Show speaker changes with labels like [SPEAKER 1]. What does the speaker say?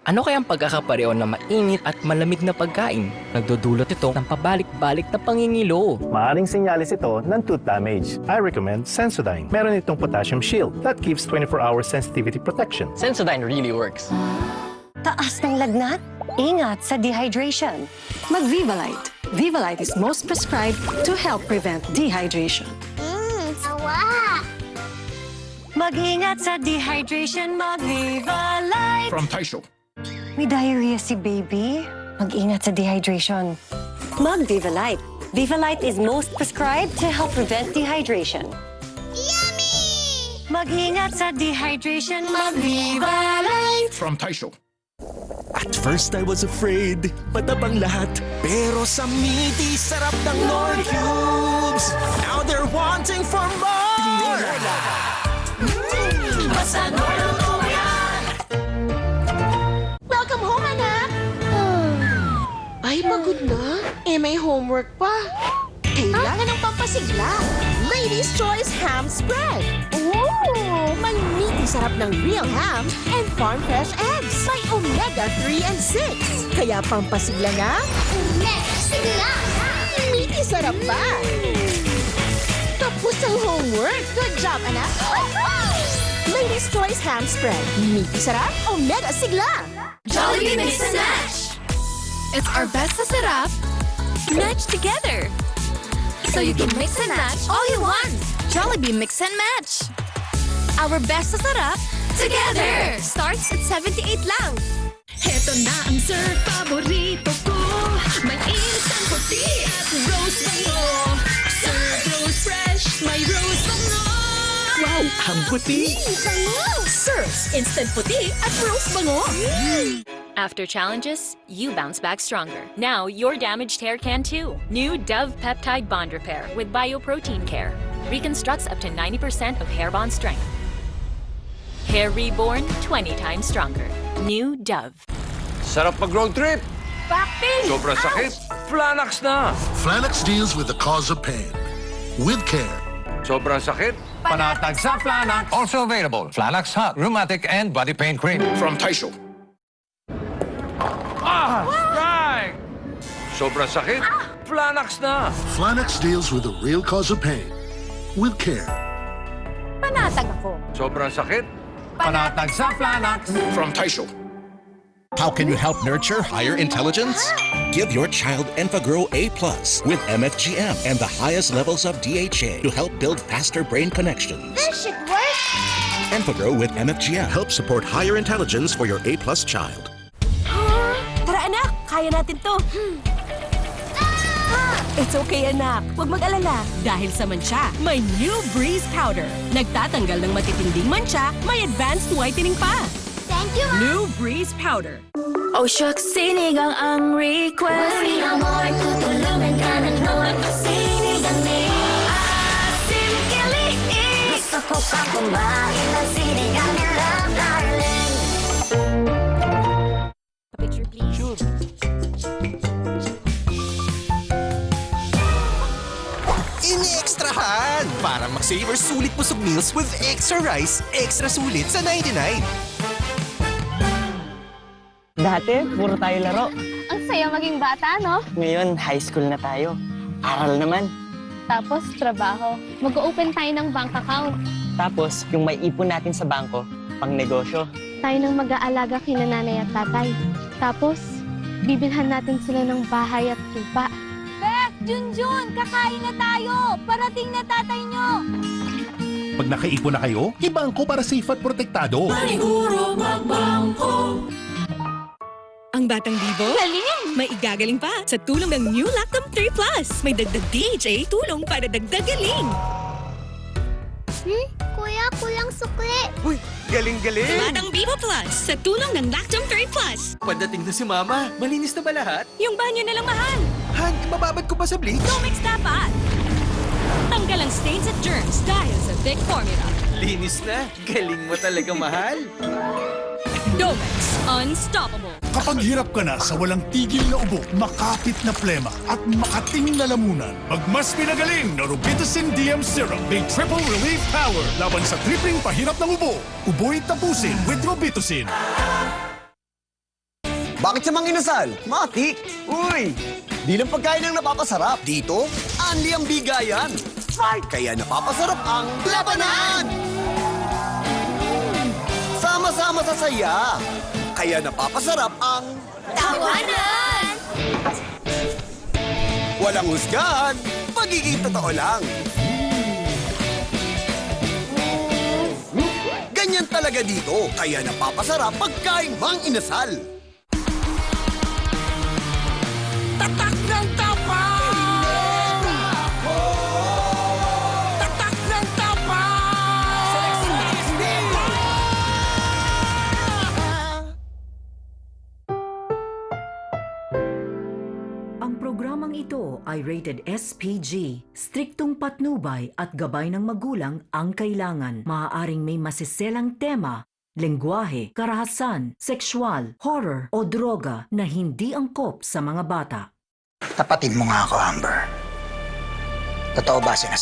[SPEAKER 1] Ano kayang pagkakapareho ng mainit at malamig na pagkain? Nagdudulot ito ng pabalik-balik na pangingilo.
[SPEAKER 2] Maaring senyalis ito ng tooth damage. I recommend Sensodyne. Meron itong potassium shield that gives 24-hour sensitivity protection.
[SPEAKER 1] Sensodyne really works.
[SPEAKER 3] Taas ng lagnat? Ingat sa dehydration. Mag-Vivalite. Vivalite is most prescribed to help prevent dehydration.
[SPEAKER 4] Sawa!
[SPEAKER 3] Mag-ingat sa dehydration, mag-Vivalite!
[SPEAKER 5] From Taisho.
[SPEAKER 3] May diarrhea si baby. Mag-ingat sa dehydration. Mag-Vivalite. Vivalite is most prescribed to help prevent dehydration.
[SPEAKER 4] Yummy!
[SPEAKER 3] Mag-ingat sa dehydration, mag-Vivalite!
[SPEAKER 5] From Taisho.
[SPEAKER 6] At first I was afraid, matabang lahat. Pero sa meaty sarap ng Nord Cubes, now they're wanting for more!
[SPEAKER 3] Basta Nord ang yan!
[SPEAKER 7] Welcome home, anak! Ay, pagod na. May homework pa. Kailangan ng pampasigla. Ladies' Choice Ham Spread. Ooh! May meaty sarap ng real ham and farm-fresh eggs. May omega-3 and 6. Kaya pampasigla nga,
[SPEAKER 4] Sigla!
[SPEAKER 7] meaty sarap pa. Tapos ang homework. Good job, anak. Ladies' Choice Ham Spread. Meaty sarap, omega sigla.
[SPEAKER 8] Jollibee Mix and Match! It's our best sa sarap, matched together. So you can mix and match all you want. Jollibee Mix and Match. Our best sa sarap, together! Starts at 78 lang.
[SPEAKER 9] Heto na ang surf paborito ko. May instant puti at rose bango. Surf rose fresh, may rose bango.
[SPEAKER 6] Wow, ang puti!
[SPEAKER 9] Surf's instant puti at rose bango.
[SPEAKER 8] After challenges, you bounce back stronger. Now, your damaged hair can too. New Dove Peptide Bond Repair with Bioprotein Care. Reconstructs up to 90% of hair bond strength. Hair reborn 20 times stronger. New Dove.
[SPEAKER 10] Sarap mag-road trip.
[SPEAKER 8] Backpin!
[SPEAKER 10] Sobrang sakit. Flanax na.
[SPEAKER 11] Flanax deals with the cause of pain. With care.
[SPEAKER 10] Sobrang sakit.
[SPEAKER 5] Panatag sa Flanax.
[SPEAKER 10] Also available. Flanax Hot, Rheumatic and Body Pain Cream.
[SPEAKER 5] From Taisho.
[SPEAKER 10] Strike! Sobrang sakit. Flanax na.
[SPEAKER 11] Flanax deals with the real cause of pain. With care.
[SPEAKER 8] Panatag ako.
[SPEAKER 10] Sobrang sakit.
[SPEAKER 5] Panatag sa Flanax. From Taisho.
[SPEAKER 6] How can you help nurture higher intelligence? Give your child EnfaGrow A+ with MFGM and the highest levels of DHA to help build faster brain connections.
[SPEAKER 4] This should work!
[SPEAKER 6] EnfaGrow with MFGM helps support higher intelligence for your A+ child.
[SPEAKER 3] Tara anak, kaya natin to. It's okay anak, huwag mag-alala. Dahil sa mancha, may New Breeze Powder. Nagtatanggal ng matitinding mancha, may advanced whitening pa.
[SPEAKER 4] Thank you, Mom!
[SPEAKER 3] New Breeze Powder.
[SPEAKER 9] Oh shucks, sinigang ang request.
[SPEAKER 4] Sinigang Nord, tutulungan ka ng Nord. Sinigang ni
[SPEAKER 9] Asim kilig.
[SPEAKER 4] Gusto ko pa kumain ng sinigang ni Love, darling.
[SPEAKER 8] Picture, please. Sure.
[SPEAKER 6] Ini-extrahan! Para mag-savor sulit busog meals with extra rice, extra sulit sa 99.
[SPEAKER 1] Dati, puro tayo laro.
[SPEAKER 4] Ang saya maging bata, no?
[SPEAKER 1] Ngayon, high school na tayo. Aral naman.
[SPEAKER 4] Tapos, trabaho. Mag-open tayo ng bank account.
[SPEAKER 1] Tapos, yung may ipon natin sa bangko, pang negosyo.
[SPEAKER 4] Tayo nang mag-aalaga kina nanay at tatay. Tapos, bibilhan natin sila ng bahay at lupa.
[SPEAKER 8] Beth, Junjun, kakain na tayo! Parating na tatay nyo!
[SPEAKER 11] Pag nakaipon na kayo, ibangko para safe at protektado.
[SPEAKER 9] Maniguro magbangko.
[SPEAKER 3] Ang Batang Bibo,
[SPEAKER 8] Galing!
[SPEAKER 3] may igagaling pa sa tulong ng New Lactam 3 Plus. May dagdag DHA tulong para dagdag galing.
[SPEAKER 4] Kuya, kulang sukli.
[SPEAKER 6] Uy, galing-galing!
[SPEAKER 3] Batang Bibo Plus sa tulong ng Lactam 3 Plus.
[SPEAKER 6] Padating na si Mama. Malinis na ba lahat?
[SPEAKER 3] Yung banyo na lang mahal.
[SPEAKER 6] Han, mababad ko pa sa bleach?
[SPEAKER 8] Mix dapat! Tanggal ang stains at germs dahil sa Vic Formula.
[SPEAKER 6] Linis na. Galing mo talaga, mahal.
[SPEAKER 8] Domex, unstoppable.
[SPEAKER 11] Kapag hirap ka na sa walang tigil na ubo, makapit na plema at makating na lamunan, mas pinagaling na Robitussin DM Syrup. May triple relief power laban sa tripling pahirap ng ubo. Ubo'y tapusin with Robitussin.
[SPEAKER 12] Bakit siya manginasal? Matik! Uy! Di lang pagkain ang napapasarap. Dito, anli ang bigayan. Fight! Kaya napapasarap ang labanan! Sama-sama sa saya. Kaya napapasarap ang
[SPEAKER 9] Tawanan!
[SPEAKER 12] walang husgahan. Pagiging totoo lang. Ganyan talaga dito. Kaya napapasarap pagkain mang inasal.
[SPEAKER 5] Tatak ng tapang! Tatak ng tapang!
[SPEAKER 13] Ang programang ito ay rated SPG. Striktong patnubay at gabay ng magulang ang kailangan. Maaaring may masiselang tema, lengguwahe, karahasan, sexual, horror o droga na hindi angkop sa mga bata.
[SPEAKER 14] Tapatin mo nga ako, Amber. Totoo ba sinasabi?